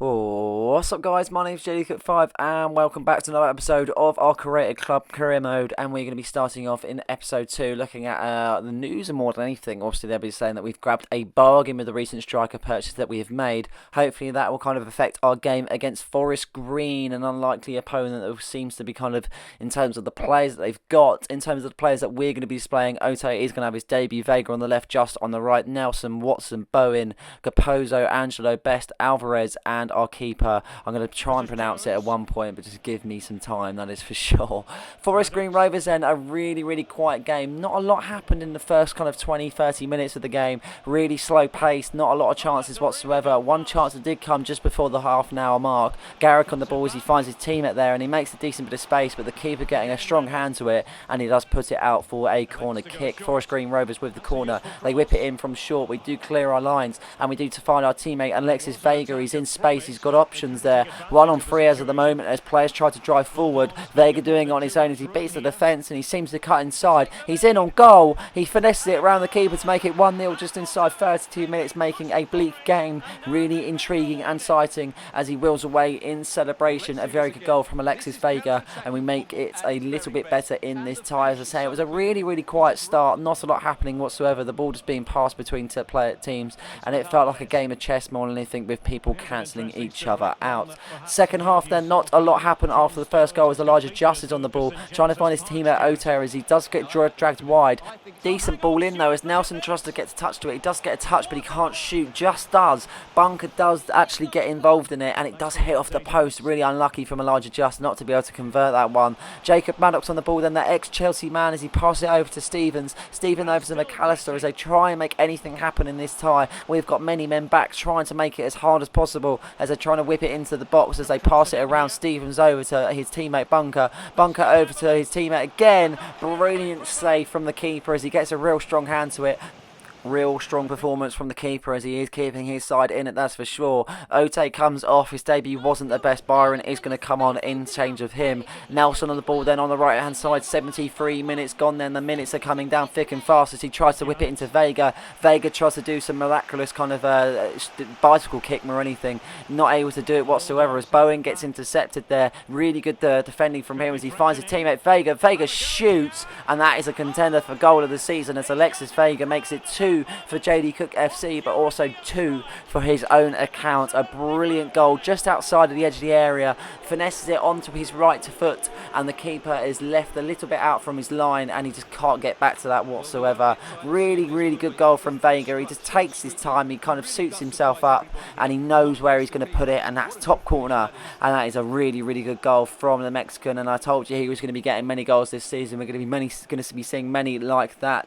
Oh, what's up guys, my name's JDCook5 and welcome back to another episode of our Creator Club Career Mode, and we're going to be starting off in episode 2 looking at the news and more than anything. Obviously they'll be saying that we've grabbed a bargain with the recent striker purchase that we have made. Hopefully that will kind of affect our game against Forest Green, an unlikely opponent that seems to be kind of, in terms of the players that they've got, in terms of the players that we're going to be displaying. Ote is going to have his debut, Vega on the left, just on the right, Nelson, Watson, Bowen, Capozzo, Angelo, Best, Alvarez and our keeper. I'm going to try and pronounce it at one point, but just give me some time, that is for sure. Forest Green Rovers then, a really quiet game. Not a lot happened in the first kind of 20-30 minutes of the game. Really slow paced, not a lot of chances whatsoever. One chance that did come just before the half an hour mark. Garrick on the ball as he finds his teammate there and he makes a decent bit of space, but the keeper getting a strong hand to it and he does put it out for a corner kick. Forest Green Rovers with the corner. They whip it in from short. We do clear our lines and we do to find our teammate Alexis Vega. He's in space. He's got options there. 1-on-3 as at the moment as players try to drive forward. Vega doing it on his own as he beats the defence and he seems to cut inside. He's in on goal. He finesses it around the keeper to make it 1-0 just inside 32 minutes, making a bleak game really intriguing and exciting as he wheels away in celebration. A very good goal from Alexis Vega and we make it a little bit better in this tie. As I say, it was a really quiet start. Not a lot happening whatsoever. The ball just being passed between teams and it felt like a game of chess more than anything, with people cancelling each other out. Second half then, not a lot happened after the first goal as Elijah Just is on the ball trying to find his teammate Ote as he does get dragged wide. Decent ball in though as Nelson tries to get a touch to it. He does get a touch but he can't shoot. Just does. Bunker does actually get involved in it and it does hit off the post. Really unlucky from Elijah Just not to be able to convert that one. Jacob Maddox on the ball then, that ex-Chelsea man, as he passes it over to Stevens. Stephen over to McAllister as they try and make anything happen in this tie. We've got many men back trying to make it as hard as possible as they're trying to whip it into the box as they pass it around. Stevens over to his teammate Bunker. Bunker over to his teammate again. Brilliant save from the keeper as he gets a real strong hand to it. Real strong performance from the keeper as he is keeping his side in it, that's for sure. Ote comes off, his debut wasn't the best. Byron is going to come on in change of him. Nelson on the ball then on the right hand side. 73 minutes gone then, the minutes are coming down thick and fast as he tries to whip it into Vega. Vega tries to do some miraculous kind of bicycle kick or anything, not able to do it whatsoever as Bowen gets intercepted there. Really good defending from him as he finds his teammate Vega. Vega shoots and that is a contender for goal of the season as Alexis Vega makes it 2 for JD Cook FC, but also 2 for his own account. A brilliant goal just outside of the edge of the area, finesses it onto his right foot and the keeper is left a little bit out from his line and he just can't get back to that whatsoever. Really good goal from Vega. He just takes his time, he kind of suits himself up and he knows where he's going to put it, and that's top corner, and that is a really good goal from the Mexican. And I told you he was going to be getting many goals this season. We're going to be seeing many like that.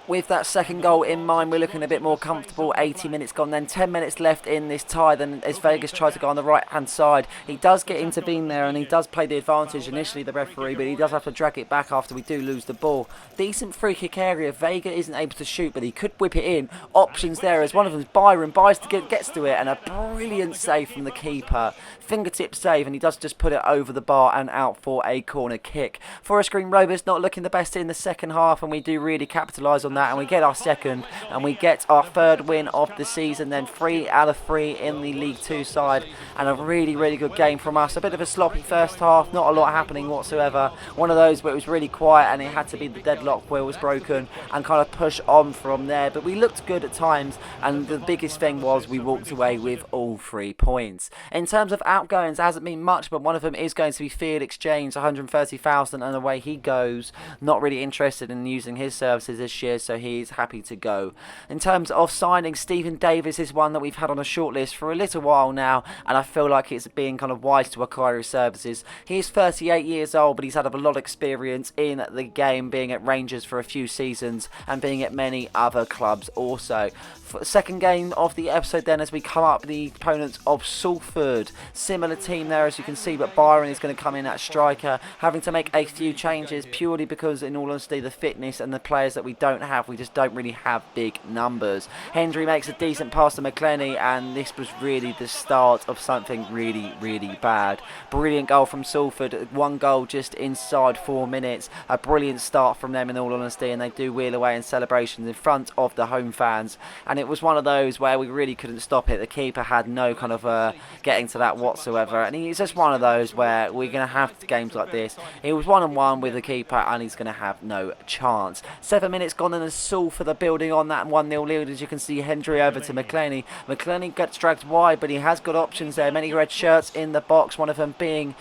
With that second goal in mind, we're looking a bit more comfortable. 80 minutes gone then, 10 minutes left in this tie then as Vegas tries to go on the right hand side. He does get intervened there and he does play the advantage initially, the referee, but he does have to drag it back after we do lose the ball. Decent free kick area. Vega isn't able to shoot but he could whip it in. Options there as one of them is Byron. Gets to it and a brilliant save from the keeper. Fingertip save and he does just put it over the bar and out for a corner kick. Forest Green Rovers not looking the best in the second half and we do really capitalise on that and we get our second and we get our third win of the season then. 3 out of 3 in the League 2 side and a really good game from us. A bit of a sloppy first half, not a lot happening whatsoever. One of those where it was really quiet and it had to be the deadlock wheel was broken and kind of push on from there, but we looked good at times and the biggest thing was we walked away with all 3 points. In terms of outgoings, there hasn't been much, but one of them is going to be field exchange, 130,000 and away he goes. Not really interested in using his services this year, so he's happy to go. In terms of signing, Stephen Davis is one that we've had on a shortlist for a little while now and I feel like it's being kind of wise to acquire his services. He's 38 years old but he's had a lot of experience in the game, being at Rangers for a few seasons and being at many other clubs also. For the second game of the episode then, as we come up the opponents of Salford. Similar team there as you can see, but Byron is going to come in at striker, having to make a few changes purely because in all honesty the fitness and the players that we don't have have. We just don't really have big numbers. Hendry makes a decent pass to McClenny, and this was really the start of something really, really bad. Brilliant goal from Salford. 1 goal just inside 4 minutes. A brilliant start from them, in all honesty, and they do wheel away in celebrations in front of the home fans. And it was one of those where we really couldn't stop it. The keeper had no kind of getting to that whatsoever, and he's just one of those where we're going to have games like this. He was 1-on-1 with the keeper, and he's going to have no chance. 7 minutes gone, and a Salford are building on that 1-0 lead. As you can see, Hendry over to McClenny. McClenny gets dragged wide, but he has got options there. Many red shirts in the box, one of them being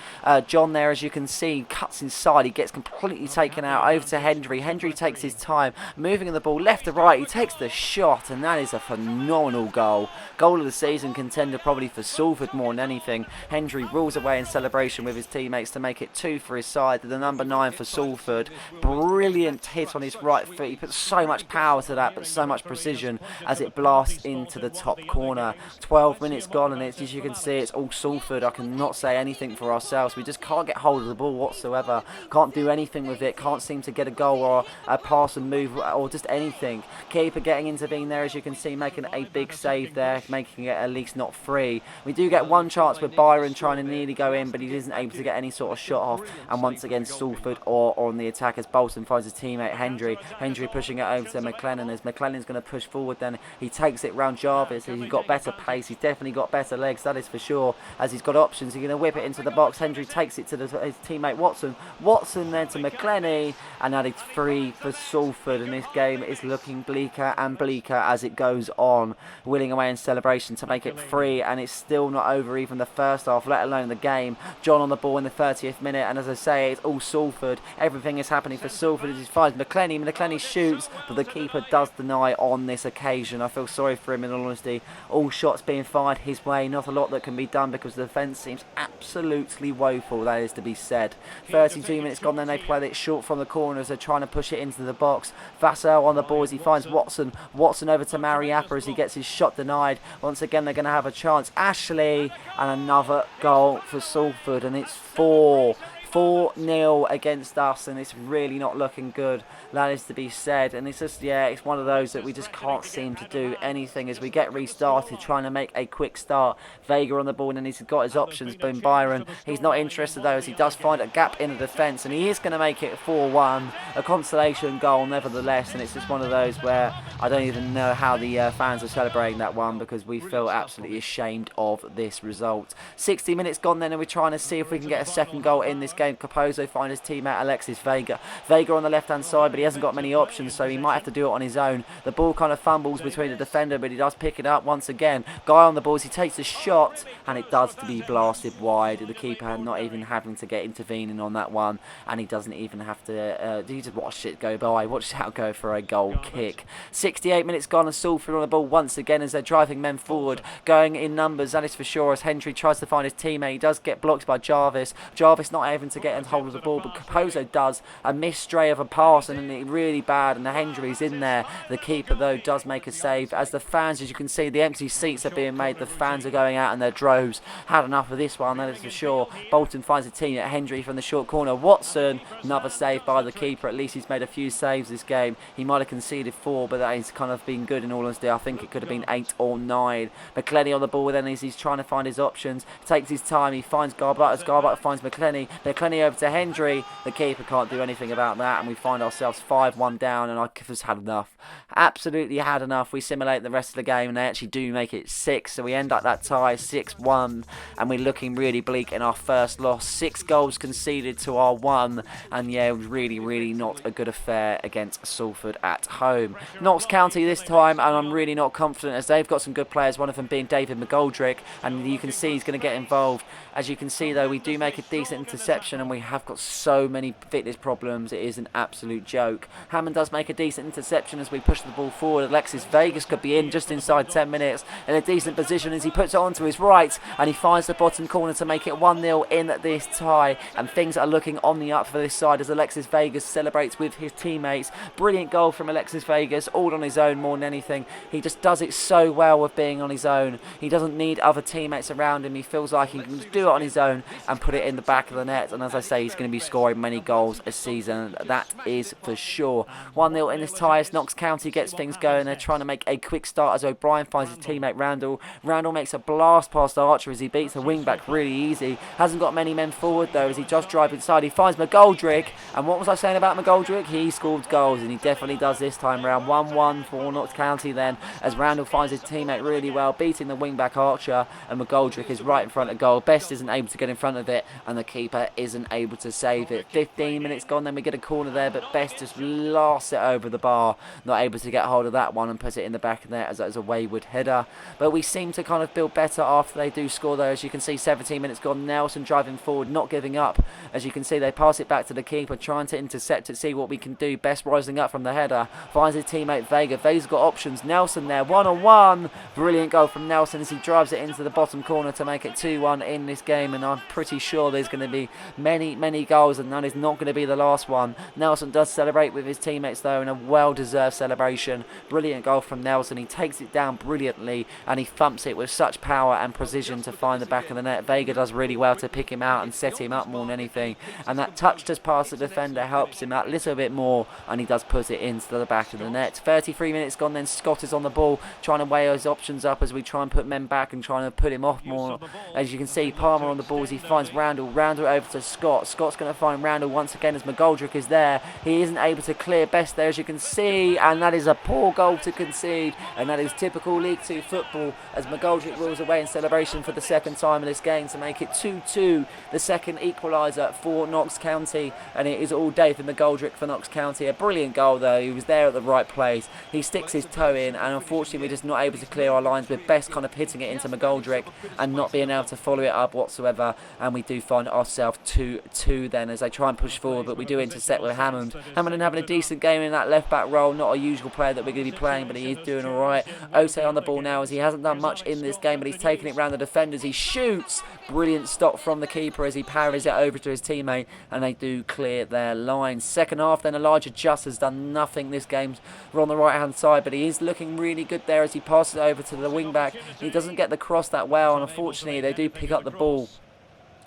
John there, as you can see. Cuts inside, he gets completely taken out. Over to Hendry. Hendry takes his time, moving the ball left to right. He takes the shot, and that is a phenomenal goal. Goal of the season contender probably for Salford more than anything. Hendry rules away in celebration with his teammates to make it 2 for his side. The number 9 for Salford. Brilliant hit on his right foot. He puts so much power to that, but so much precision as it blasts into the top corner. 12 minutes gone, and it's, as you can see, it's all Salford. I cannot say anything for ourselves. We just can't get hold of the ball whatsoever. Can't do anything with it. Can't seem to get a goal or a pass and move or just anything. Keeper getting intervened there, as you can see, making a big save there, making it at least not free. We do get one chance with Byron trying to nearly go in, but he isn't able to get any sort of shot off. And once again, Salford or on the attack as Bolton finds his teammate Hendry. Hendry pushing it over to McLennan, as McLennan's going to push forward. Then he takes it round Jarvis. He's got better pace. He's definitely got better legs, that is for sure. As he's got options, he's going to whip it into the box. Hendry takes it to his teammate Watson. Watson then to McClenny, and that is 3 for Salford. And this game is looking bleaker and bleaker as it goes on. Willing away in celebration to make it 3, and it's still not over even the first half, let alone the game. John on the ball in the 30th minute, and as I say, it's all Salford. Everything is happening for Salford as he finds McClenny. McClenny shoots, but the keeper does deny on this occasion. I feel sorry for him, in all honesty. All shots being fired his way. Not a lot that can be done because the defence seems absolutely woeful, that is to be said. 32 minutes gone, then they play it short from the corners. They're trying to push it into the box. Vassell on the ball as he finds Watson. Watson over to Mariappa as he gets his shot denied. Once again, they're going to have a chance. Ashley, and another goal for Salford, and it's 4-0 against us, and it's really not looking good, that is to be said. And it's just, yeah, it's one of those that we just can't seem to do anything as we get restarted, trying to make a quick start. Vega on the ball, and he's got his options. Boom, Byron, he's not interested though, as he does find a gap in the defence, and he is going to make it 4-1, a consolation goal nevertheless. And it's just one of those where I don't even know how the fans are celebrating that one, because we feel absolutely ashamed of this result. 60 minutes gone then, and we're trying to see if we can get a second goal in this game. Capozzo finds his teammate Alexis Vega. Vega on the left hand side, but he hasn't got many options, so he might have to do it on his own. The ball kind of fumbles between the defender, but he does pick it up once again. Guy on the balls, he takes a shot, and it does to be blasted wide. The keeper not even having to get intervening on that one, and he doesn't even have to he just watched it go by. Watch how go for a goal kick. 68 minutes gone, and Salford on the ball once again as they're driving men forward, going in numbers, that is for sure, as Hendry tries to find his teammate. He does get blocked by Jarvis. Jarvis not having to get hold of the ball, but Capozzo does. A missed stray of a pass, and it really bad, and the Hendry's in there. The keeper though does make a save. As the fans, as you can see, the empty seats are being made. The fans are going out in their droves. Had enough of this one, that is for sure. Bolton finds a team at Hendry from the short corner. Watson, another save by the keeper. At least he's made a few saves this game. He might have conceded 4, but that has kind of been good in all honesty. I think it could have been 8 or 9. McClenny on the ball then as he's trying to find his options. Takes his time. He finds Garbutt. Garbutt finds McClenny. McClenny over to Hendry. The keeper can't do anything about that, and we find ourselves 5-1 down, and I've just had enough. Absolutely had enough. We simulate the rest of the game, and they actually do make it 6, so we end up that tie 6-1, and we're looking really bleak in our first loss. 6 goals conceded to our 1, and yeah, really not a good affair against Salford at home. Notts County this time, and I'm really not confident as they've got some good players, one of them being David McGoldrick, and you can see he's going to get involved. As you can see though, we do make a decent interception, and we have got so many fitness problems, it is an absolute joke. Hammond does make a decent interception as we push the ball forward. Alexis Vegas could be in just inside 10 minutes in a decent position as he puts it onto his right, and he finds the bottom corner to make it 1-0 in this tie, and things are looking on the up for this side as Alexis Vegas celebrates with his teammates. Brilliant goal from Alexis Vegas, all on his own more than anything. He just does it so well with being on his own. He doesn't need other teammates around him. He feels like he can do it on his own and put it in the back of the net. and as I say, he's going to be scoring many goals a season. That is for sure. 1-0 in this tie as Knox County gets things going. They're trying to make a quick start as O'Brien finds his teammate Randall. Randall makes a blast past Archer as he beats the wing back really easy. Hasn't got many men forward though as he just drives inside. He finds McGoldrick, and what was I saying about McGoldrick? He scored goals, and he definitely does this time round. 1-1 for Knox County then as Randall finds his teammate really well, beating the wing back Archer, and McGoldrick is right in front of goal. Best isn't able to get in front of it, and the keeper isn't able to save it. 15 minutes gone, then we get a corner there, but Best just blasts it over the bar, not able to get hold of that one and put it in the back of there as a wayward header. But we seem to kind of build better after they do score though. As you can see, 17 minutes gone, Nelson driving forward, not giving up. As you can see, they pass it back to the keeper, trying to intercept it, see what we can do. Best rising up from the header, finds his teammate Vega. Vega's got options, Nelson there, 1-on-1. Brilliant goal from Nelson as he drives it into the bottom corner to make it 2-1 in this game, and I'm pretty sure there's going to be many goals, and that is not going to be the last one. Nelson does celebrate with his teammates though in a well-deserved celebration. Brilliant goal from Nelson. He takes it down brilliantly and he thumps it with such power and precision to find the back of the net. Vega does really well to pick him out and set him up more than anything, and that touch just past the defender helps him out a little bit more, and he does put it into the back of the net. 33 minutes gone, then Scott is on the ball trying to weigh his options up as we try and put men back and trying to put him off more. As you can see, Palmer on the ball as he finds Randall over to Scott. Scott's going to find Randall once again as McGoldrick is there. He isn't able to clear Best there, as you can see, and that is a poor goal to concede, and that is typical League 2 football as McGoldrick rolls away in celebration for the second time in this game to make it 2-2, the second equaliser for Knox County, and it is all day for McGoldrick for Knox County. A brilliant goal though, he was there at the right place, he sticks his toe in, and unfortunately we're just not able to clear our lines, with Best kind of hitting it into McGoldrick and not being able to follow it up whatsoever, and we do find ourselves 2-2 then as they try and push forward, but we do intercept with Hammond. Hammond having a decent game in that left back role, not a usual player that we're going to be playing, but he is doing alright. Ote on the ball now as he hasn't done much in this game, but he's taking it round the defenders, he shoots, brilliant stop from the keeper as he parries it over to his teammate, and they do clear their lines. Second half then, Elijah Just has done nothing this game. We're on the right hand side, but he is looking really good there as he passes it over to the wing back. He doesn't get the cross that well, and unfortunately they do pick up the ball,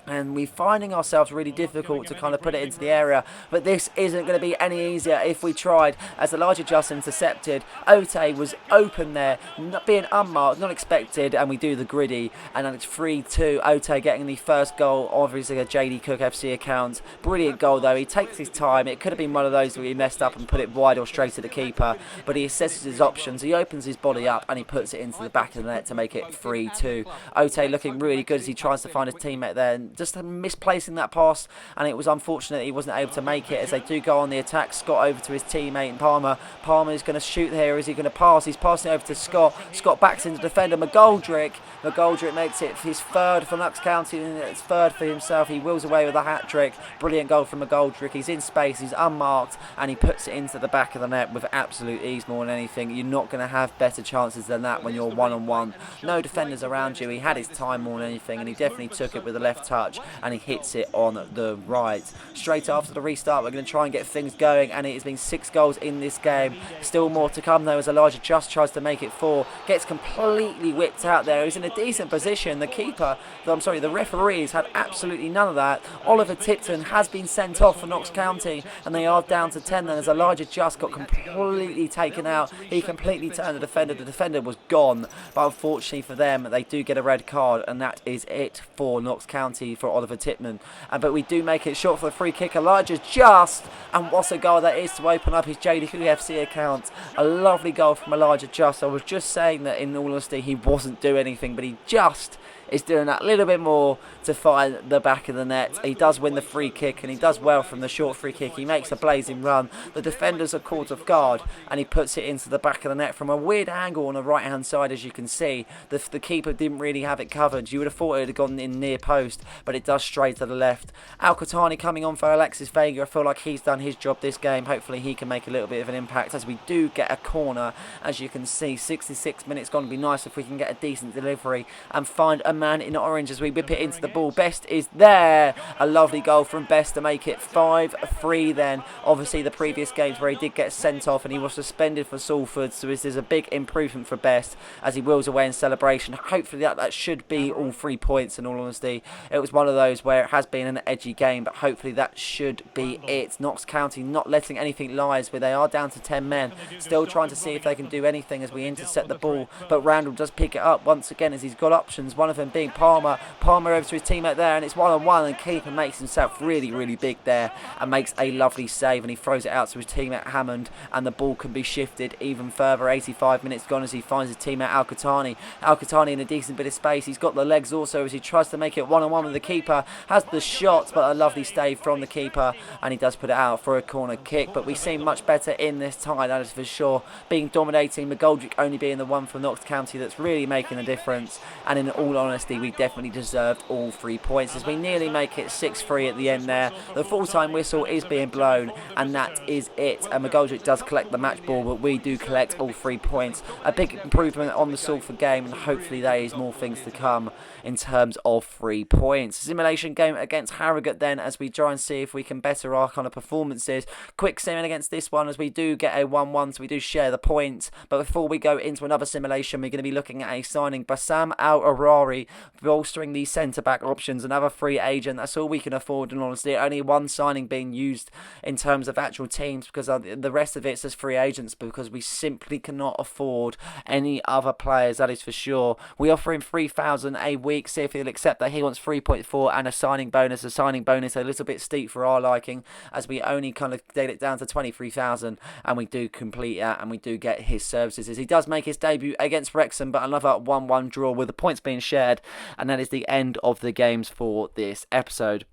and we're finding ourselves really difficult to kind of put it into the area, but this isn't going to be any easier if we tried, as Elijah just intercepted. Ote was open there, not being unmarked, not expected, and we do the griddy, and then it's 3-2. Ote getting the first goal, obviously a JD Cook FC account. Brilliant goal though, he takes his time. It could have been one of those where he messed up and put it wide or straight at the keeper, but he assesses his options, he opens his body up and he puts it into the back of the net to make it 3-2. Ote looking really good as he tries to find his teammate there, and just misplacing that pass, and it was unfortunate he wasn't able to make it as they do go on the attack. Scott over to his teammate and Palmer. Palmer is going to shoot here. Is he going to pass? He's passing over to Scott. Scott backs into defender McGoldrick. McGoldrick makes it his third for Knox County, and it's third for himself. He wheels away with a hat-trick. Brilliant goal from McGoldrick. He's in space, he's unmarked, and he puts it into the back of the net with absolute ease more than anything. You're not going to have better chances than that when you're one-on-one. No defenders around you. He had his time more than anything, and he definitely took it with a left touch, and he hits it on the right. Straight after the restart, we're going to try and get things going, and it has been 6 goals in this game. Still more to come though as Elijah just tries to make it 4. Gets completely whipped out there. He's in a decent position. The referees had absolutely none of that. Oliver Tipton has been sent off for Knox County, and they are down to 10 then as Elijah just got completely taken out. He completely turned the defender. The defender was gone, but unfortunately for them, they do get a red card, and that is it for Knox County for Oliver Tipman. But we do make it short for the free kick. Elijah just, and what a goal that is to open up his JDFC account. A lovely goal from Elijah Just. I was just saying that in all honesty he wasn't doing anything, but he just is doing that little bit more to find the back of the net. He does win the free kick, and he does well from the short free kick. He makes a blazing run. The defenders are caught off guard, and he puts it into the back of the net from a weird angle on the right hand side. As you can see, the keeper didn't really have it covered. You would have thought it had gone in near post, but it does straight to the left. Al-Qatani coming on for Alexis Vega. I feel like he's done his job this game. Hopefully he can make a little bit of an impact as we do get a corner. As you can see, 66 minutes gone. It'd be nice if we can get a decent delivery and find a man in orange as we whip it into the ball. Best is there. A lovely goal from Best to make it 5-3 then. Obviously the previous games where he did get sent off and he was suspended for Salford, so this is a big improvement for Best as he wheels away in celebration. Hopefully that should be all 3 points. In all honesty, it was one of those where it has been an edgy game, but hopefully that should be it. Knox County not letting anything lie, where they are down to 10 men, still trying to see if they can do anything as we intercept the ball, but Randall does pick it up once again as he's got options, one of them being Palmer over to his teammate there, and it's 1-on-1, and keeper makes himself really big there and makes a lovely save, and he throws it out to his teammate Hammond, and the ball can be shifted even further. 85 minutes gone as he finds his teammate Al-Qatani in a decent bit of space. He's got the legs also as he tries to make it 1-on-1 with the keeper, has the shot, but a lovely save from the keeper, and he does put it out for a corner kick. But we seem much better in this tie, that is for sure, being dominating. McGoldrick only being the one from Knox County that's really making a difference, and in all honesty we definitely deserved all 3 points as we nearly make it 6-3 at the end there. The full-time whistle is being blown, and that is it, and McGoldrick does collect the match ball, but we do collect all 3 points. A big improvement on the Salford game, and hopefully there is more things to come in terms of 3 points. Simulation game against Harrogate then, as we try and see if we can better our kind of performances. Quick sim against this one as we do get a 1-1, so we do share the points. But before we go into another simulation, we're going to be looking at a signing. Bassam Al-Arari, bolstering the centre-back options, another free agent. That's all we can afford, in honesty. Only one signing being used in terms of actual teams, because the rest of it's just free agents, because we simply cannot afford any other players, that is for sure. We offer him 3,000 a week, see if he'll accept that. He wants 3.4 and a signing bonus. A signing bonus a little bit steep for our liking, as we only kind of get it down to 23,000, and we do complete that, and we do get his services as he does make his debut against Wrexham. But another 1-1 draw with the points being shared, and that is the end of the games for this episode.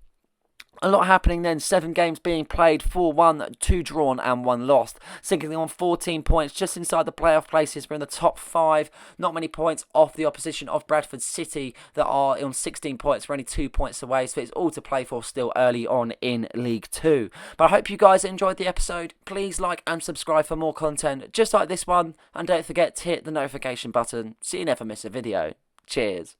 A lot happening then, 7 games being played, 4-1, 2 drawn and 1 lost. Sinking on 14 points, just inside the playoff places. We're in the top 5, not many points off the opposition of Bradford City that are on 16 points. We're only 2 points away, so it's all to play for still early on in League 2. But I hope you guys enjoyed the episode. Please like and subscribe for more content just like this one, and don't forget to hit the notification button so you never miss a video. Cheers.